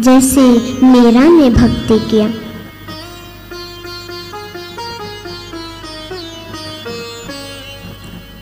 जैसे मीरा ने भक्ति किया।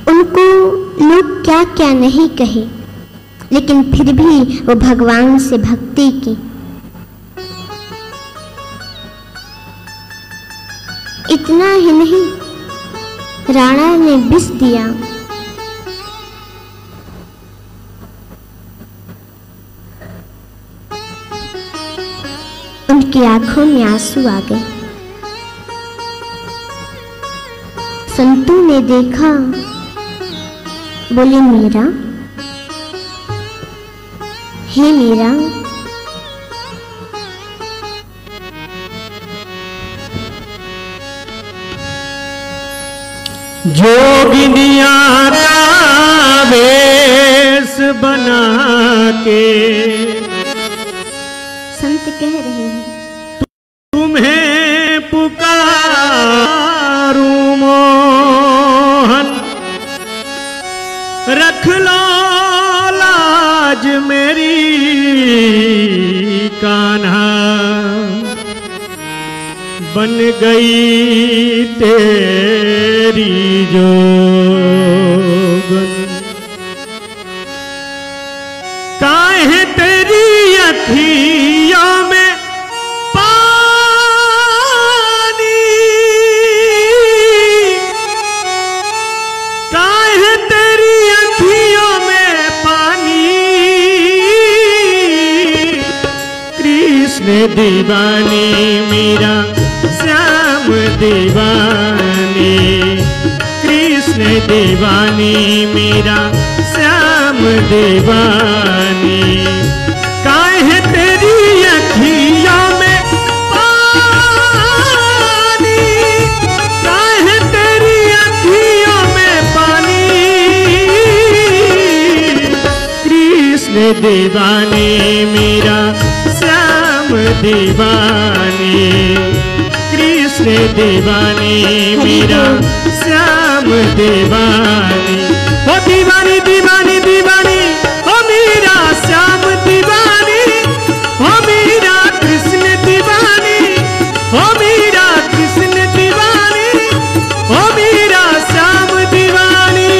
उनको लोग क्या क्या नहीं कहे, लेकिन फिर भी वो भगवान से भक्ति की। इतना ही नहीं, राणा ने विष दिया। उनकी आंखों में आंसू आ गए। संतों ने देखा, बोले मीरा, हे मीरा, जोगिनिया का वेश बना के संत कह रहे हैं, तुम्हें पुकारूं मोहन, रख लो लाज मेरी कान्हा, बन गई तेरी जोगन। काहे तेरी अखियों में पानी, काहे तेरी अखियों में पानी, कृष्ण दीवानी मीरा श्याम दीवानी, कृष्ण दीवानी मीरा श्याम दीवानी। काहे तेरी अखियों में पानी, काहे तेरी अखियों में पानी, कृष्ण दीवानी मीरा श्याम दीवानी, कृष्ण दीवानी मीरा श्याम दीवानी। ओ दीवानी दीवानी दीवानी, ओ मीरा श्याम दीवानी, ओ मीरा कृष्ण दीवानी, ओ मीरा कृष्ण दीवानी, ओ मीरा श्याम दीवानी।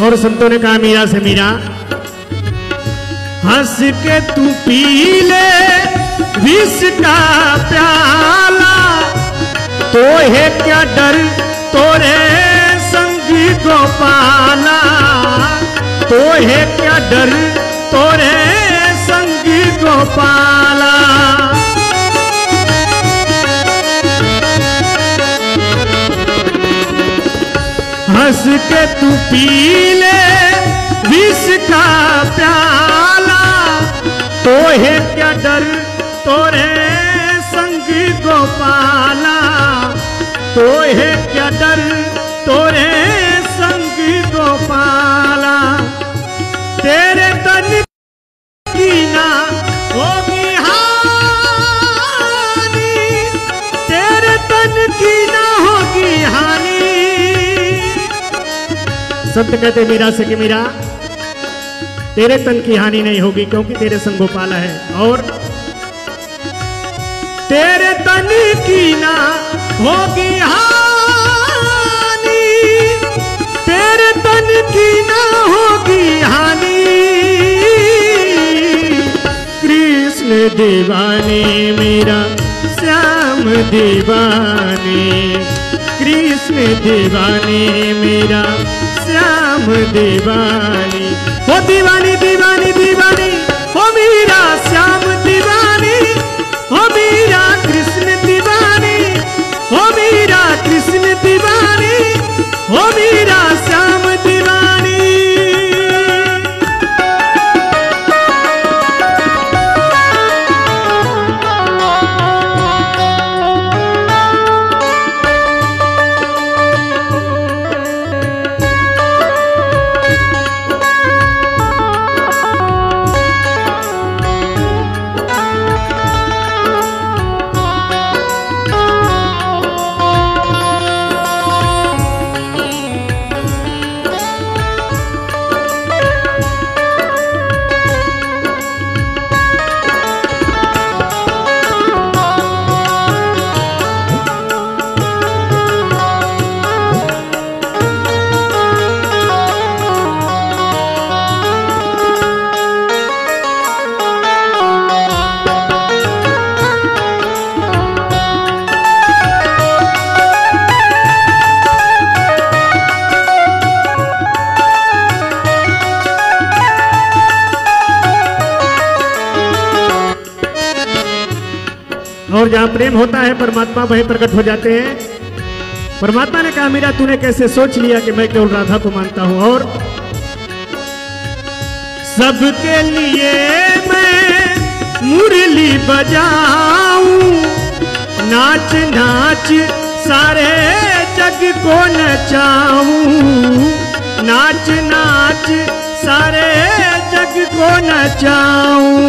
और संतों ने कहा मीरा से, मीरा हंस के तू पी ले विष का प्याला, तो है क्या डर तोरे संग गोपाला, तो है क्या डर तोरे संग गोपाला। हंस के तू पी ले विष का प्याला, तो है क्या डर तोरे संग गोपाला, तो है क्या डर तोरे संग गोपाला। तेरे तन की ना होगी हानि, तेरे तन की ना होगी हानि। संत कहते मीरा से कि मीरा तेरे तन की हानि नहीं होगी, क्योंकि तेरे संग गोपाला है, और तेरे तन की ना होगी हानि, तेरे तन की ना होगी हानि। कृष्ण दीवानी मीरा श्याम दीवानी, कृष्ण दीवानी मीरा श्याम दीवानी। ओ दीवानी दीवानी दीवानी, ओ मीरा श्याम दीवानी, और जहां प्रेम होता है परमात्मा वहीं प्रकट हो जाते हैं। परमात्मा ने कहा मीरा तूने कैसे सोच लिया कि मैं केवल राधा को मानता हूं और सबके लिए मैं मुरली बजाऊं, नाच नाच सारे जग को नचाऊं, नाच नाच सारे जग को नचाऊं।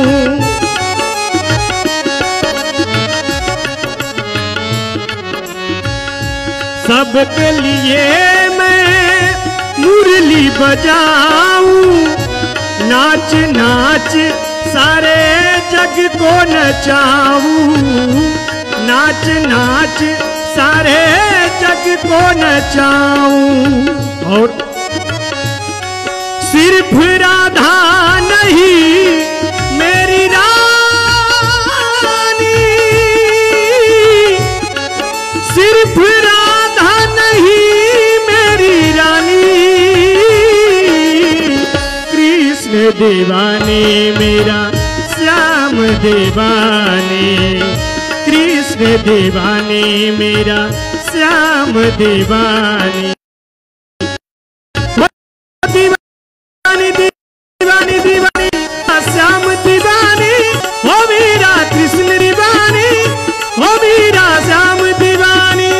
सबके लिए मैं मुरली बजाऊं, नाच नाच सारे जग को नचाऊं, नाच नाच सारे जग को नचाऊं। और सिर्फ राधा नहीं मेरी रानी, सिर्फ राधा नहीं मेरी रानी, कृष्ण दीवाने मेरा श्याम दीवाने, कृष्ण दीवाने मेरा श्याम दीवाने, दीवानी दीवानी दीवानी श्याम दीवानी, हो मेरा कृष्ण दीवानी, हो मेरा श्याम दीवानी।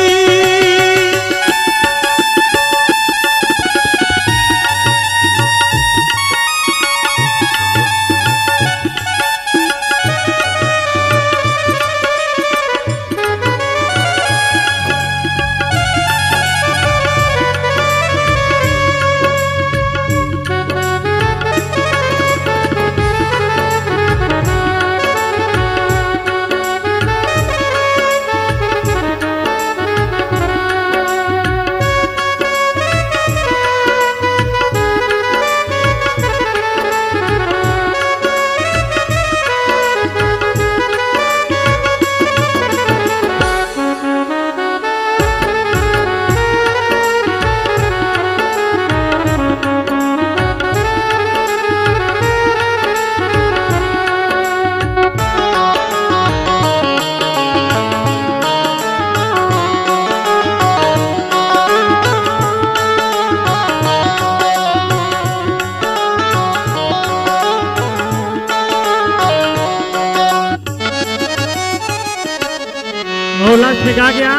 लास्ट में कहा गया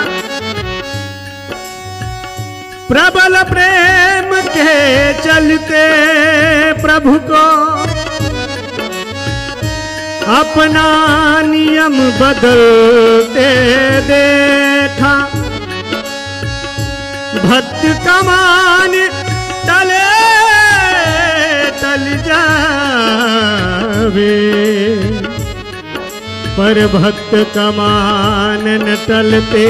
प्रबल प्रेम के चलते प्रभु को अपना नियम बदलते देखा, भक्त का मान टले टल जावे, पर भक्त का मान न टलते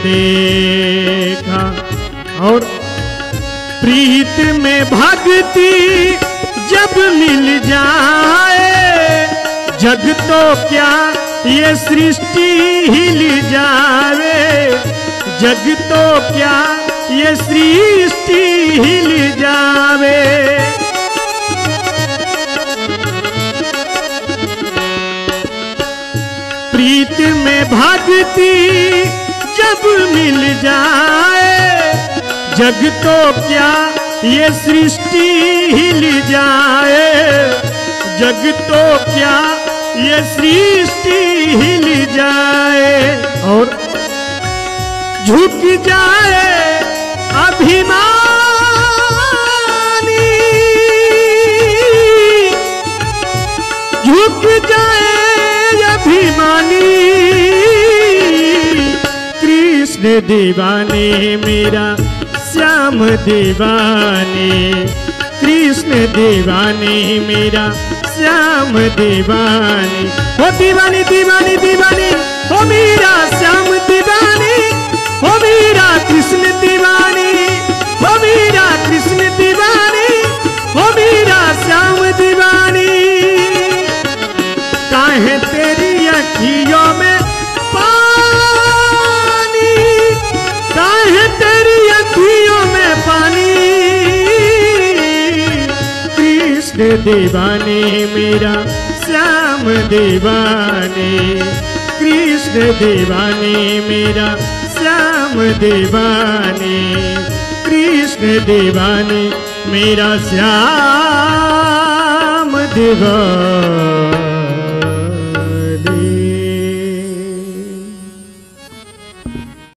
देखा। और प्रीत में भक्ति जब मिल जाए, जग तो क्या ये सृष्टि हिल जावे, जग तो क्या ये सृष्टि हिल जावे। प्रीत में भक्ति जब मिल जाए, जग तो क्या ये सृष्टि हिल जाए, जग तो क्या ये सृष्टि हिल जाए। और झुक जाए अभिमानी, झुक जाए अभिमानी, कृष्ण दीवाने मेरा श्याम दीवाने, कृष्ण दीवाने मेरा श्याम दीवाने, हो दीवानी दीवानी दीवानी, हो मेरा श्याम दीवानी, हो मेरा कृष्ण दीवानी, हो मेरा कृष्ण दीवानी, हो मेरा श्याम दीवानी। काहे तेरी अखियों में पानी, काहे तेरी अखियों में पानी, कृष्ण दीवाने मेरा श्याम दीवाने, कृष्ण दीवाने मेरा श्याम दीवाने, कृष्ण दीवाने मेरा श्याम दीवाने।